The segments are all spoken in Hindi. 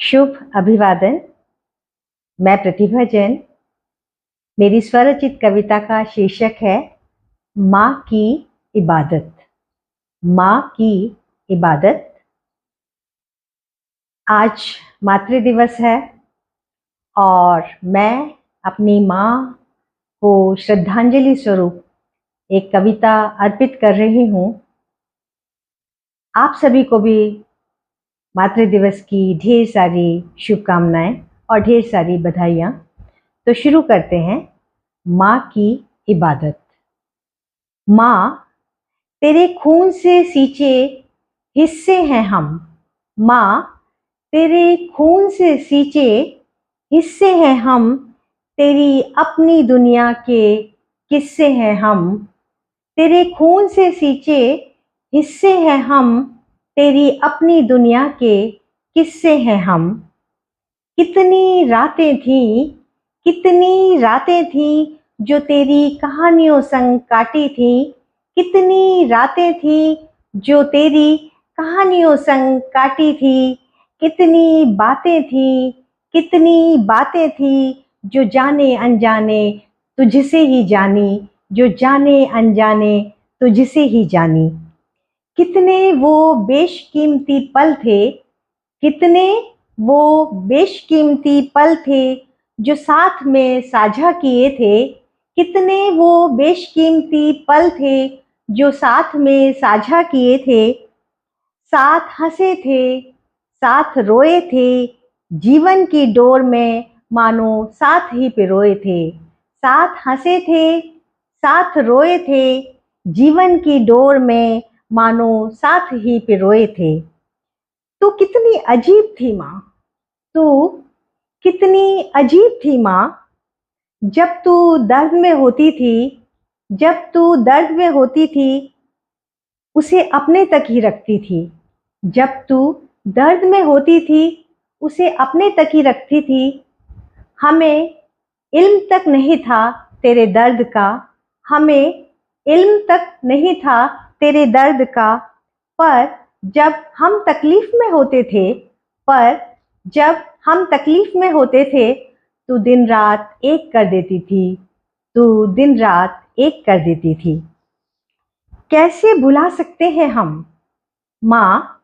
शुभ अभिवादन। मैं प्रतिभा जैन। मेरी स्वरचित कविता का शीर्षक है माँ की इबादत। माँ की इबादत। आज मातृ दिवस है और मैं अपनी माँ को श्रद्धांजलि स्वरूप एक कविता अर्पित कर रही हूँ। आप सभी को भी मातृ दिवस की ढेर सारी शुभकामनाएं और ढेर सारी बधाइयाँ। तो शुरू करते हैं। माँ की इबादत। माँ, तेरे खून से सींचे हिस्से हैं हम। माँ, तेरे खून से सींचे हिस्से हैं हम। तेरी अपनी दुनिया के किस्से हैं हम। तेरे खून से सींचे हिस्से हैं हम। तेरी अपनी दुनिया के किस्से हैं हम। कितनी रातें थीं, कितनी रातें थीं जो तेरी कहानियों संग काटी थीं। कितनी रातें थीं जो तेरी कहानियों संग काटी थी। कितनी बातें थीं, कितनी बातें थीं जो जाने अनजाने तुझसे ही जानी। जो जाने अनजाने तुझसे ही जानी। कितने वो बेशकीमती पल थे, कितने वो बेशकीमती पल थे जो साथ में साझा किए थे। कितने वो बेशकीमती पल थे जो साथ में साझा किए थे। साथ हंसे थे, साथ रोए थे, जीवन की डोर में मानो साथ ही पिरोए थे। साथ हंसे थे, साथ रोए थे, जीवन की डोर में मानो साथ ही पिरोए थे। तू कितनी अजीब थी माँ, तू कितनी अजीब थी माँ। जब तू दर्द में होती थी, जब तू दर्द में होती थी, उसे अपने तक ही रखती थी। जब तू दर्द में होती थी, उसे अपने तक ही रखती थी। हमें इल्म तक नहीं था तेरे दर्द का। हमें इल्म तक नहीं था तेरे दर्द का। पर जब हम तकलीफ में होते थे, पर जब हम तकलीफ में होते थे, तू दिन रात एक कर देती थी। तू दिन रात एक कर देती थी। कैसे भुला सकते हैं हम माँ,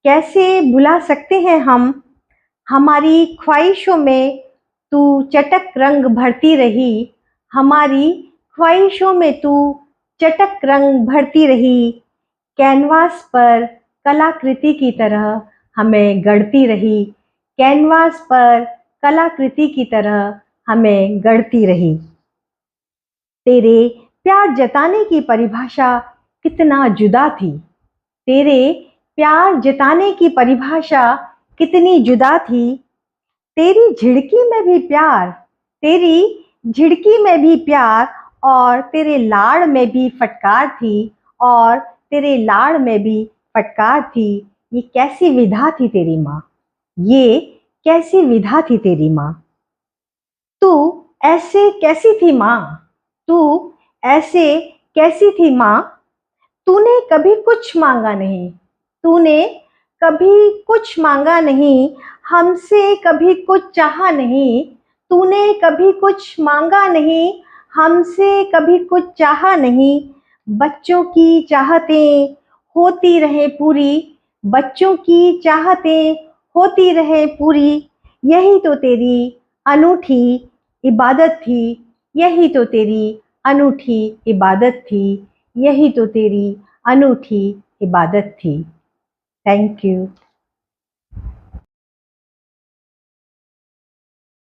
कैसे भुला सकते हैं हम। हमारी ख्वाहिशों में तू चटक रंग भरती रही। हमारी ख्वाहिशों में तू चटक रंग भरती रही। कैनवास पर कलाकृति की तरह हमें गढ़ती रही। कैनवास पर कलाकृति की तरह हमें गढ़ती रही। तेरे प्यार जताने की परिभाषा कितना जुदा थी। तेरे प्यार जताने की परिभाषा कितनी जुदा थी। तेरी झिड़की में भी प्यार, तेरी झिड़की में भी प्यार, और तेरे लाड़ में भी फटकार थी। और तेरे लाड़ में भी फटकार थी। ये कैसी विधा थी तेरी माँ, ये कैसी विधा थी तेरी माँ। तू ऐसे कैसी थी माँ, तू ऐसे कैसी थी माँ। तूने कभी कुछ मांगा नहीं, तूने कभी कुछ मांगा नहीं। हमसे कभी कुछ चाहा नहीं। तूने कभी कुछ मांगा नहीं, हमसे कभी कुछ चाहा नहीं। बच्चों की चाहतें होती रहे पूरी, बच्चों की चाहतें होती रहे पूरी। यही तो तेरी अनूठी इबादत थी। यही तो तेरी अनूठी इबादत थी। यही तो तेरी अनूठी इबादत थी। Thank you.